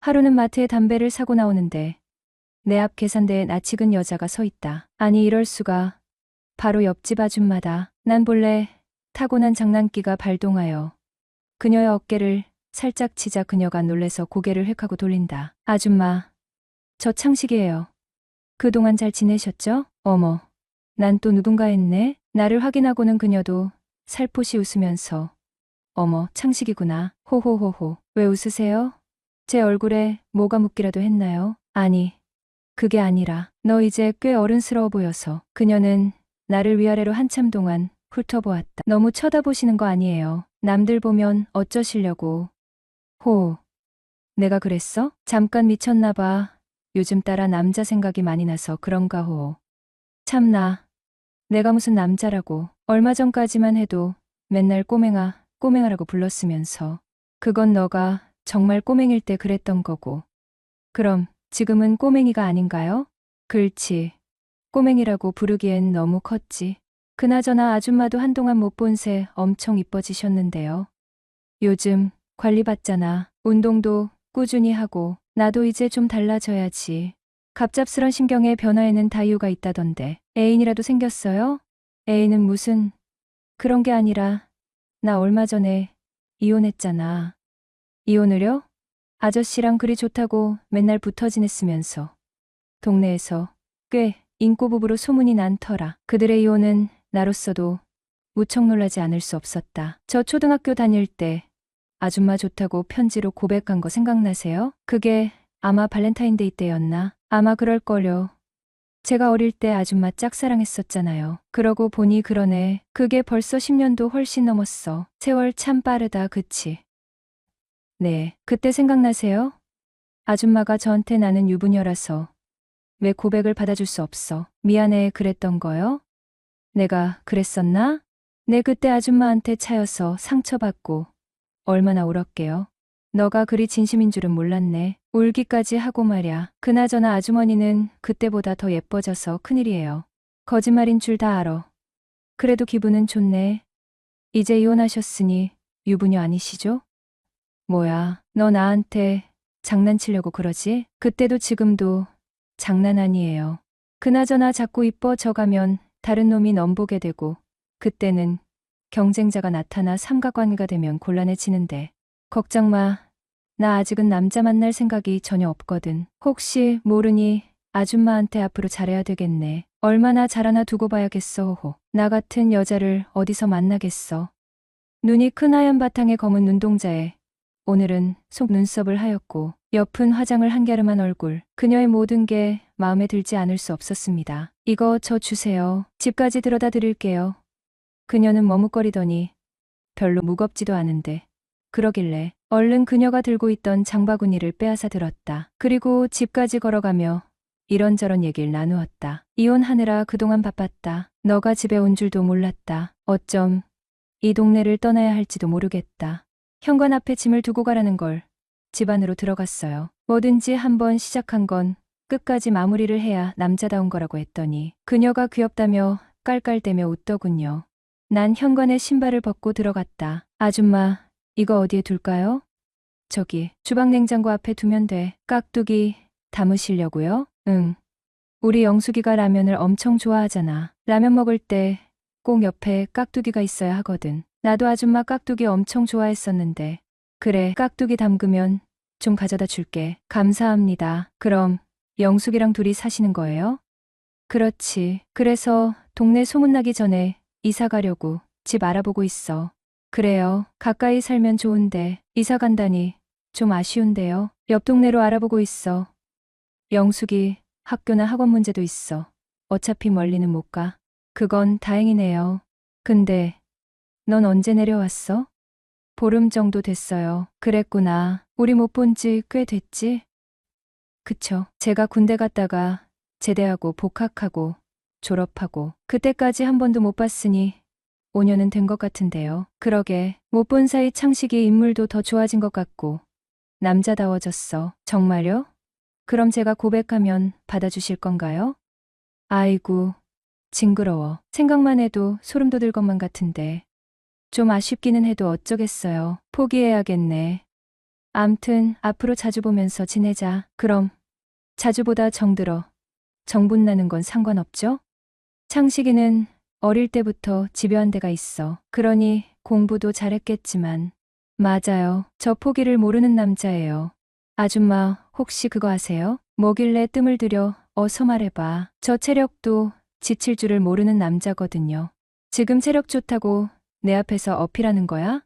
하루는 마트에 담배를 사고 나오는데 내 앞 계산대에 낯익은 여자가 서 있다. 아니 이럴 수가. 바로 옆집 아줌마다. 난 본래 타고난 장난기가 발동하여 그녀의 어깨를 살짝 치자 그녀가 놀래서 고개를 획 하고 돌린다. 아줌마, 저 창식이에요. 그동안 잘 지내셨죠? 어머, 난 또 누군가 했네. 나를 확인하고는 그녀도 살포시 웃으면서 어머, 창식이구나. 호호호호. 왜 웃으세요? 제 얼굴에 뭐가 묻기라도 했나요? 아니, 그게 아니라 너 이제 꽤 어른스러워 보여서. 그녀는 나를 위아래로 한참 동안 훑어보았다. 너무 쳐다보시는 거 아니에요. 남들 보면 어쩌시려고. 호. 내가 그랬어? 잠깐 미쳤나 봐. 요즘 따라 남자 생각이 많이 나서 그런가 호. 참나. 내가 무슨 남자라고. 얼마 전까지만 해도 맨날 꼬맹아, 꼬맹아라고 불렀으면서. 그건 너가 정말 꼬맹일 때 그랬던 거고. 그럼 지금은 꼬맹이가 아닌가요? 그렇지. 꼬맹이라고 부르기엔 너무 컸지. 그나저나 아줌마도 한동안 못 본 새 엄청 이뻐지셨는데요. 요즘 관리받잖아. 운동도 꾸준히 하고 나도 이제 좀 달라져야지. 갑작스런 신경의 변화에는 다 이유가 있다던데. 애인이라도 생겼어요? 애인은 무슨 그런 게 아니라 나 얼마 전에 이혼했잖아. 이혼을요? 아저씨랑 그리 좋다고 맨날 붙어 지냈으면서 동네에서 꽤 인꼬부부로 소문이 난 터라. 그들의 이혼은 나로서도 무척 놀라지 않을 수 없었다. 저 초등학교 다닐 때 아줌마 좋다고 편지로 고백한 거 생각나세요? 그게 아마 발렌타인데이 때였나? 아마 그럴걸요. 제가 어릴 때 아줌마 짝사랑했었잖아요. 그러고 보니 그러네. 그게 벌써 10년도 훨씬 넘었어. 세월 참 빠르다, 그치? 네, 그때 생각나세요? 아줌마가 저한테 나는 유부녀라서 왜 고백을 받아줄 수 없어. 미안해 그랬던 거요? 내가 그랬었나? 네, 그때 아줌마한테 차여서 상처받고 얼마나 울었게요. 너가 그리 진심인 줄은 몰랐네. 울기까지 하고 말야. 그나저나 아주머니는 그때보다 더 예뻐져서 큰일이에요. 거짓말인 줄 다 알아. 그래도 기분은 좋네. 이제 이혼하셨으니 유부녀 아니시죠? 뭐야, 너 나한테 장난치려고 그러지? 그때도 지금도 장난 아니에요. 그나저나 자꾸 이뻐져가면 다른 놈이 넘보게 되고 그때는 경쟁자가 나타나 삼각관계가 되면 곤란해지는데. 걱정 마. 나 아직은 남자 만날 생각이 전혀 없거든. 혹시 모르니 아줌마한테 앞으로 잘해야 되겠네. 얼마나 잘하나 두고 봐야겠어. 호호. 나 같은 여자를 어디서 만나겠어. 눈이 큰 하얀 바탕의 검은 눈동자에 오늘은 속눈썹을 하였고 옆은 화장을 한갸름한 얼굴. 그녀의 모든 게 마음에 들지 않을 수 없었습니다. 이거 저 주세요. 집까지 들여다 드릴게요. 그녀는 머뭇거리더니 별로 무겁지도 않은데 그러길래 얼른 그녀가 들고 있던 장바구니를 빼앗아 들었다. 그리고 집까지 걸어가며 이런저런 얘기를 나누었다. 이혼하느라 그동안 바빴다. 너가 집에 온 줄도 몰랐다. 어쩜 이 동네를 떠나야 할지도 모르겠다. 현관 앞에 짐을 두고 가라는 걸 집 안으로 들어갔어요. 뭐든지 한번 시작한 건 끝까지 마무리를 해야 남자다운 거라고 했더니 그녀가 귀엽다며 깔깔대며 웃더군요. 난 현관에 신발을 벗고 들어갔다. 아줌마, 이거 어디에 둘까요? 저기, 주방 냉장고 앞에 두면 돼. 깍두기 담으시려고요? 응. 우리 영숙이가 라면을 엄청 좋아하잖아. 라면 먹을 때 꼭 옆에 깍두기가 있어야 하거든. 나도 아줌마 깍두기 엄청 좋아했었는데. 그래, 깍두기 담그면 좀 가져다 줄게. 감사합니다. 그럼 영숙이랑 둘이 사시는 거예요? 그렇지. 그래서 동네 소문나기 전에 이사 가려고 집 알아보고 있어. 그래요. 가까이 살면 좋은데 이사 간다니 좀 아쉬운데요. 옆 동네로 알아보고 있어. 영숙이 학교나 학원 문제도 있어. 어차피 멀리는 못 가. 그건 다행이네요. 근데 넌 언제 내려왔어? 보름 정도 됐어요. 그랬구나. 우리 못 본지 꽤 됐지? 그쵸. 제가 군대 갔다가 제대하고 복학하고 졸업하고 그때까지 한 번도 못 봤으니 5년은 된 것 같은데요. 그러게 못 본 사이 창식이 인물도 더 좋아진 것 같고 남자다워졌어. 정말요? 그럼 제가 고백하면 받아주실 건가요? 아이고, 징그러워. 생각만 해도 소름 돋을 것만 같은데. 좀 아쉽기는 해도 어쩌겠어요. 포기해야겠네. 암튼 앞으로 자주 보면서 지내자. 그럼 자주보다 정들어. 정분나는 건 상관없죠? 창식이는 어릴 때부터 집요한 데가 있어. 그러니 공부도 잘했겠지만. 맞아요. 저 포기를 모르는 남자예요. 아줌마, 혹시 그거 아세요? 뭐길래 뜸을 들여 어서 말해봐. 저 체력도 지칠 줄을 모르는 남자거든요. 지금 체력 좋다고 내 앞에서 어필하는 거야?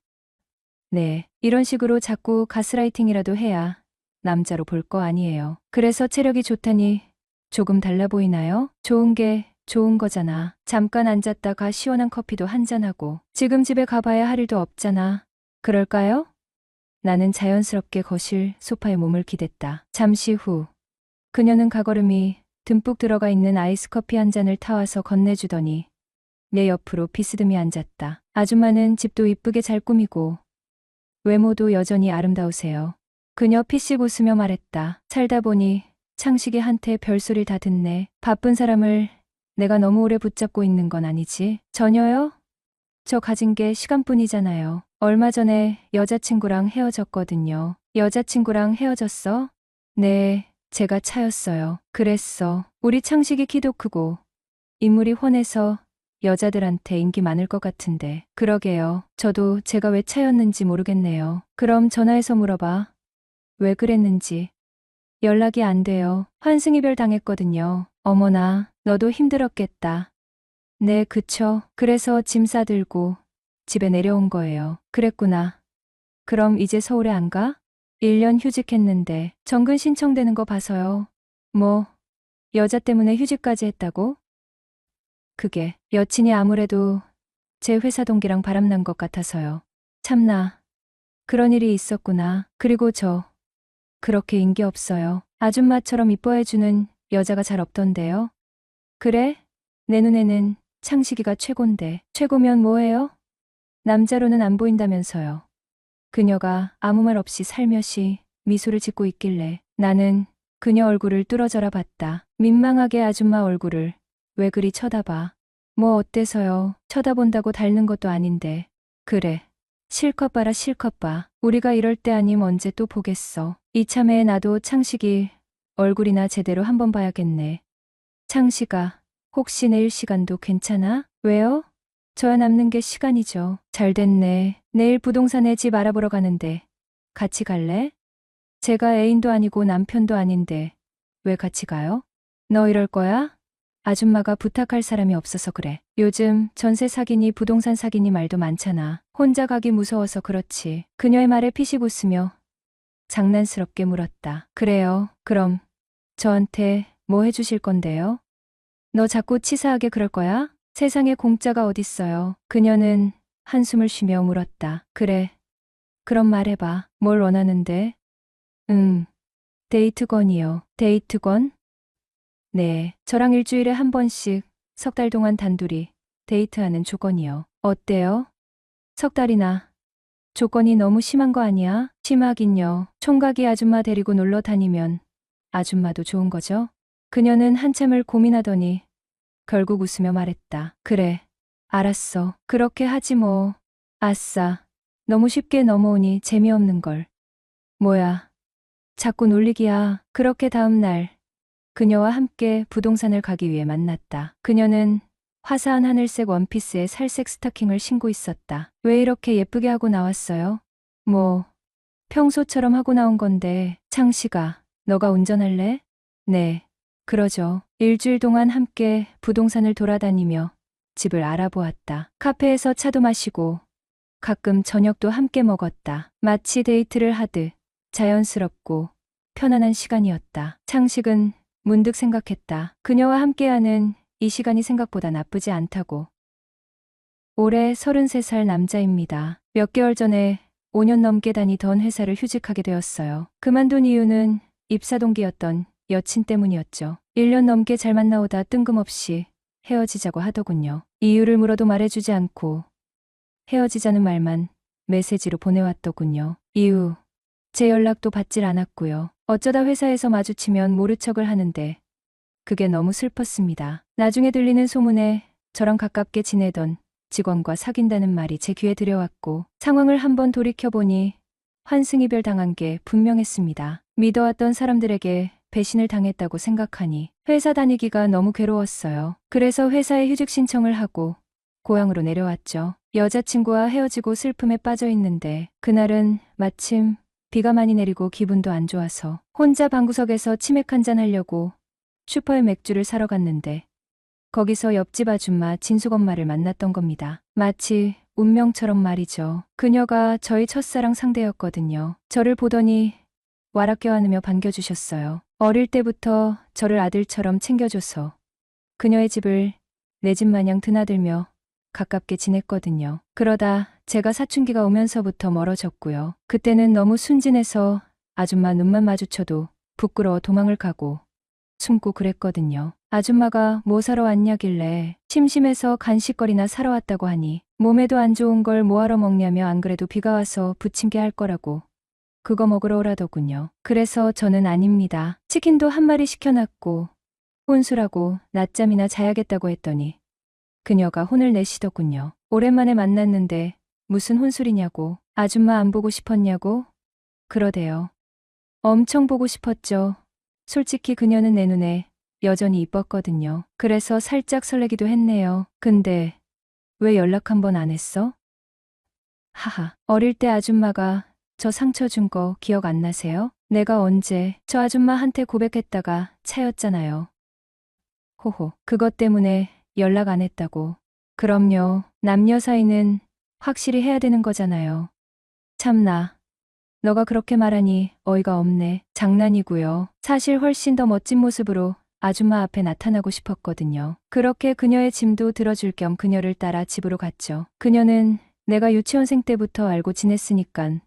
네, 이런 식으로 자꾸 가스라이팅이라도 해야 남자로 볼 거 아니에요. 그래서 체력이 좋다니 조금 달라 보이나요? 좋은 게 좋은 거잖아. 잠깐 앉았다가 시원한 커피도 한잔하고 지금 집에 가봐야 할 일도 없잖아. 그럴까요? 나는 자연스럽게 거실 소파에 몸을 기댔다. 잠시 후 그녀는 가거름이 듬뿍 들어가 있는 아이스 커피 한 잔을 타와서 건네주더니 내 옆으로 비스듬히 앉았다. 아줌마는 집도 이쁘게 잘 꾸미고 외모도 여전히 아름다우세요. 그녀 피식 웃으며 말했다. 살다 보니 창식이 한테 별소리를 다 듣네. 바쁜 사람을 내가 너무 오래 붙잡고 있는 건 아니지? 전혀요? 저 가진 게 시간뿐이잖아요. 얼마 전에 여자친구랑 헤어졌거든요. 여자친구랑 헤어졌어? 네, 제가 차였어요. 그랬어. 우리 창식이 키도 크고 인물이 훤해서 여자들한테 인기 많을 것 같은데. 그러게요. 저도 제가 왜 차였는지 모르겠네요. 그럼 전화해서 물어봐. 왜 그랬는지. 연락이 안 돼요. 환승이별 당했거든요. 어머나, 너도 힘들었겠다. 네, 그쵸. 그래서 짐 싸들고 집에 내려온 거예요. 그랬구나. 그럼 이제 서울에 안 가? 1년 휴직했는데 정근 신청되는 거 봐서요. 뭐, 여자 때문에 휴직까지 했다고? 그게 여친이 아무래도 제 회사 동기랑 바람난 것 같아서요. 참나, 그런 일이 있었구나. 그리고 저 그렇게 인기 없어요. 아줌마처럼 이뻐해주는 여자가 잘 없던데요. 그래? 내 눈에는 창식이가 최곤데. 최고면 뭐예요? 남자로는 안 보인다면서요. 그녀가 아무 말 없이 살며시 미소를 짓고 있길래 나는 그녀 얼굴을 뚫어져라 봤다. 민망하게 아줌마 얼굴을 왜 그리 쳐다봐. 뭐 어때서요? 쳐다본다고 닳는 것도 아닌데. 그래. 실컷 봐라 실컷 봐. 우리가 이럴 때 아님 언제 또 보겠어. 이참에 나도 창식이 얼굴이나 제대로 한번 봐야겠네. 창식아, 혹시 내일 시간도 괜찮아? 왜요? 저야 남는 게 시간이죠. 잘 됐네. 내일 부동산에 집 알아보러 가는데 같이 갈래? 제가 애인도 아니고 남편도 아닌데 왜 같이 가요? 너 이럴 거야? 아줌마가 부탁할 사람이 없어서 그래. 요즘 전세 사기니 부동산 사기니 말도 많잖아. 혼자 가기 무서워서 그렇지. 그녀의 말에 피식 웃으며 장난스럽게 물었다. 그래요. 그럼 저한테 뭐 해주실 건데요? 너 자꾸 치사하게 그럴 거야? 세상에 공짜가 어딨어요. 그녀는 한숨을 쉬며 물었다. 그래. 그럼 말해봐. 뭘 원하는데? 데이트권이요. 데이트권? 네. 저랑 일주일에 한 번씩 석 달 동안 단둘이 데이트하는 조건이요. 어때요? 석 달이나. 조건이 너무 심한 거 아니야? 심하긴요. 총각이 아줌마 데리고 놀러 다니면 아줌마도 좋은 거죠? 그녀는 한참을 고민하더니 결국 웃으며 말했다. 그래. 알았어. 그렇게 하지 뭐. 아싸. 너무 쉽게 넘어오니 재미없는 걸. 뭐야. 자꾸 놀리기야. 그렇게 다음 날 그녀와 함께 부동산을 가기 위해 만났다. 그녀는 화사한 하늘색 원피스에 살색 스타킹을 신고 있었다. 왜 이렇게 예쁘게 하고 나왔어요? 뭐, 평소처럼 하고 나온 건데. 창식아, 너가 운전할래? 네, 그러죠. 일주일 동안 함께 부동산을 돌아다니며 집을 알아보았다. 카페에서 차도 마시고 가끔 저녁도 함께 먹었다. 마치 데이트를 하듯 자연스럽고 편안한 시간이었다. 창식은 문득 생각했다. 그녀와 함께하는 이 시간이 생각보다 나쁘지 않다고. 올해 33살 남자입니다. 몇 개월 전에 5년 넘게 다니던 회사를 휴직하게 되었어요. 그만둔 이유는 입사 동기였던 여친 때문이었죠. 1년 넘게 잘 만나오다 뜬금없이 헤어지자고 하더군요. 이유를 물어도 말해주지 않고 헤어지자는 말만 메시지로 보내왔더군요. 이후 제 연락도 받질 않았고요. 어쩌다 회사에서 마주치면 모른 척을 하는데 그게 너무 슬펐습니다. 나중에 들리는 소문에 저랑 가깝게 지내던 직원과 사귄다는 말이 제 귀에 들여왔고 상황을 한번 돌이켜보니 환승이별 당한 게 분명했습니다. 믿어왔던 사람들에게 배신을 당했다고 생각하니 회사 다니기가 너무 괴로웠어요. 그래서 회사에 휴직 신청을 하고 고향으로 내려왔죠. 여자친구와 헤어지고 슬픔에 빠져 있는데 그날은 마침 비가 많이 내리고 기분도 안 좋아서 혼자 방구석에서 치맥 한잔 하려고 슈퍼에 맥주를 사러 갔는데 거기서 옆집 아줌마 진숙 엄마를 만났던 겁니다. 마치 운명처럼 말이죠. 그녀가 저희 첫사랑 상대였거든요. 저를 보더니 와락 껴안으며 반겨주셨어요. 어릴 때부터 저를 아들처럼 챙겨줘서 그녀의 집을 내 집 마냥 드나들며 가깝게 지냈거든요. 그러다 제가 사춘기가 오면서부터 멀어졌고요. 그때는 너무 순진해서 아줌마 눈만 마주쳐도 부끄러워 도망을 가고 숨고 그랬거든요. 아줌마가 뭐 사러 왔냐길래 심심해서 간식거리나 사러 왔다고 하니 몸에도 안 좋은 걸 뭐하러 먹냐며 안 그래도 비가 와서 부침개 할 거라고 그거 먹으러 오라더군요. 그래서 저는 아닙니다. 치킨도 한 마리 시켜놨고 혼술하고 낮잠이나 자야겠다고 했더니 그녀가 혼을 내시더군요. 오랜만에 만났는데 무슨 혼술이냐고, 아줌마 안 보고 싶었냐고? 그러대요. 엄청 보고 싶었죠. 솔직히 그녀는 내 눈에 여전히 이뻤거든요. 그래서 살짝 설레기도 했네요. 근데 왜 연락 한 번 안 했어? 하하, 어릴 때 아줌마가 저 상처 준 거 기억 안 나세요? 내가 언제 저 아줌마한테 고백했다가 차였잖아요. 호호, 그것 때문에 연락 안 했다고. 그럼요, 남녀 사이는 확실히 해야 되는 거잖아요. 참나, 너가 그렇게 말하니 어이가 없네. 장난이고요. 사실 훨씬 더 멋진 모습으로 아줌마 앞에 나타나고 싶었거든요. 그렇게 그녀의 짐도 들어줄 겸 그녀를 따라 집으로 갔죠. 그녀는 내가 유치원생 때부터 알고 지냈으니깐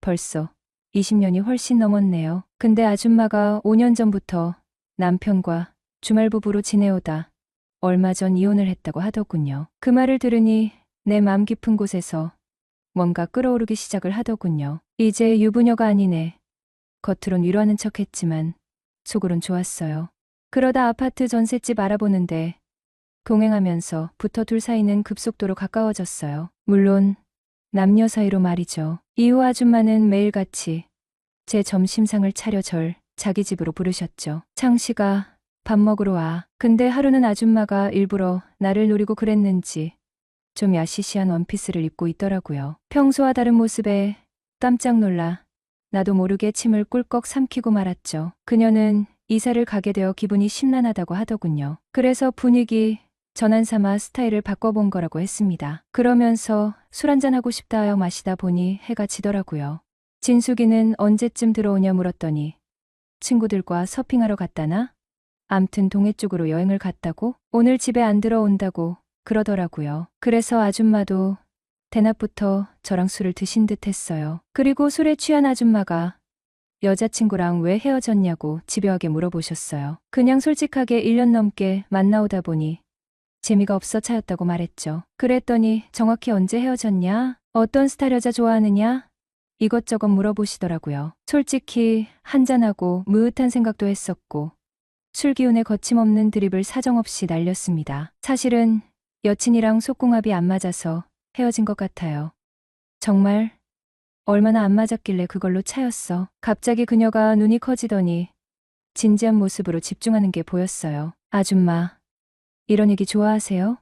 벌써 20년이 훨씬 넘었네요. 근데 아줌마가 5년 전부터 남편과 주말 부부로 지내오다 얼마 전 이혼을 했다고 하더군요. 그 말을 들으니 내 마음 깊은 곳에서 뭔가 끓어오르기 시작을 하더군요. 이제 유부녀가 아니네. 겉으론 위로하는 척했지만 속으론 좋았어요. 그러다 아파트 전셋집 알아보는데 동행하면서부터 둘 사이는 급속도로 가까워졌어요. 물론 남녀 사이로 말이죠. 이후 아줌마는 매일같이 제 점심상을 차려 절 자기 집으로 부르셨죠. 창식아, 밥 먹으러 와. 근데 하루는 아줌마가 일부러 나를 노리고 그랬는지 좀 야시시한 원피스를 입고 있더라고요. 평소와 다른 모습에 깜짝 놀라 나도 모르게 침을 꿀꺽 삼키고 말았죠. 그녀는 이사를 가게 되어 기분이 심란하다고 하더군요. 그래서 분위기 전환 삼아 스타일을 바꿔본 거라고 했습니다. 그러면서 술 한잔하고 싶다 하여 마시다 보니 해가 지더라고요. 진숙이는 언제쯤 들어오냐 물었더니 친구들과 서핑하러 갔다나? 암튼 동해 쪽으로 여행을 갔다고? 오늘 집에 안 들어온다고 그러더라고요. 그래서 아줌마도 대낮부터 저랑 술을 드신 듯 했어요. 그리고 술에 취한 아줌마가 여자친구랑 왜 헤어졌냐고 집요하게 물어보셨어요. 그냥 솔직하게 1년 넘게 만나오다 보니 재미가 없어 차였다고 말했죠. 그랬더니 정확히 언제 헤어졌냐? 어떤 스타일 여자 좋아하느냐? 이것저것 물어보시더라고요. 솔직히 한잔하고 무릇한 생각도 했었고 술 기운에 거침없는 드립을 사정없이 날렸습니다. 사실은 여친이랑 속궁합이 안 맞아서 헤어진 것 같아요. 정말? 얼마나 안 맞았길래 그걸로 차였어. 갑자기 그녀가 눈이 커지더니 진지한 모습으로 집중하는 게 보였어요. 아줌마, 이런 얘기 좋아하세요?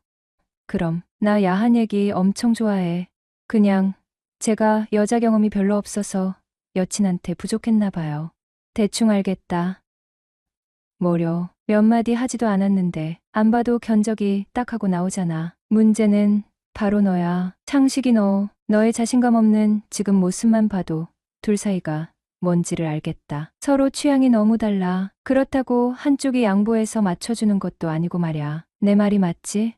그럼, 나 야한 얘기 엄청 좋아해. 그냥 제가 여자 경험이 별로 없어서 여친한테 부족했나 봐요. 대충 알겠다. 뭐려, 몇 마디 하지도 않았는데 안 봐도 견적이 딱 하고 나오잖아. 문제는 바로 너야. 창식이 너의 자신감 없는 지금 모습만 봐도 둘 사이가 뭔지를 알겠다. 서로 취향이 너무 달라. 그렇다고 한쪽이 양보해서 맞춰주는 것도 아니고 말야. 내 말이 맞지?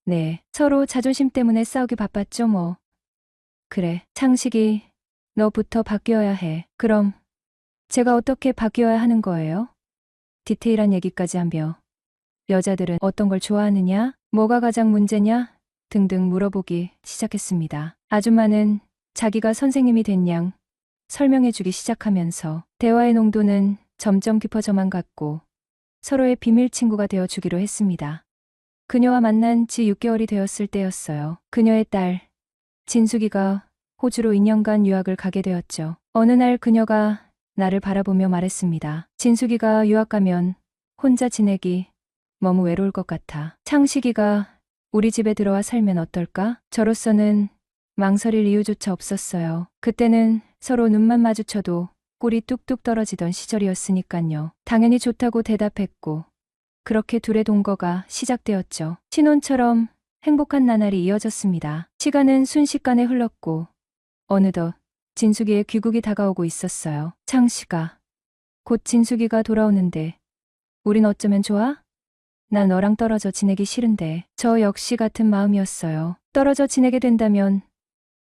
네, 서로 자존심 때문에 싸우기 바빴죠 뭐. 그래, 창식이 너부터 바뀌어야 해. 그럼 제가 어떻게 바뀌어야 하는 거예요? 디테일한 얘기까지 하며 여자들은 어떤 걸 좋아하느냐, 뭐가 가장 문제냐 등등 물어보기 시작했습니다. 아줌마는 자기가 선생님이 된 양 설명해주기 시작하면서 대화의 농도는 점점 깊어져만 갔고 서로의 비밀 친구가 되어주기로 했습니다. 그녀와 만난 지 6개월이 되었을 때였어요. 그녀의 딸 진숙이가 호주로 2년간 유학을 가게 되었죠. 어느 날 그녀가 나를 바라보며 말했습니다. 진숙이가 유학 가면 혼자 지내기 너무 외로울 것 같아. 창식이가 우리 집에 들어와 살면 어떨까? 저로서는 망설일 이유조차 없었어요. 그때는 서로 눈만 마주쳐도 꿀이 뚝뚝 떨어지던 시절이었으니깐요. 당연히 좋다고 대답했고 그렇게 둘의 동거가 시작되었죠. 신혼처럼 행복한 나날이 이어졌습니다. 시간은 순식간에 흘렀고 어느덧 진숙이의 귀국이 다가오고 있었어요. 창식아, 곧 진숙이가 돌아오는데 우린 어쩌면 좋아? 난 너랑 떨어져 지내기 싫은데. 저 역시 같은 마음이었어요. 떨어져 지내게 된다면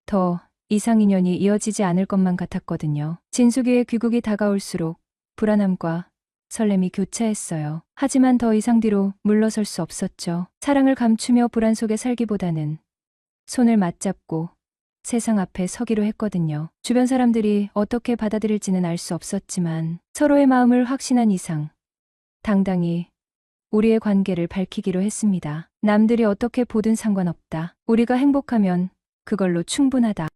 더 이상 인연이 이어지지 않을 것만 같았거든요. 진숙이의 귀국이 다가올수록 불안함과 설렘이 교차했어요. 하지만 더 이상 뒤로 물러설 수 없었죠. 사랑을 감추며 불안 속에 살기보다는 손을 맞잡고 세상 앞에 서기로 했거든요. 주변 사람들이 어떻게 받아들일지는 알 수 없었지만 서로의 마음을 확신한 이상 당당히 우리의 관계를 밝히기로 했습니다. 남들이 어떻게 보든 상관없다. 우리가 행복하면 그걸로 충분하다.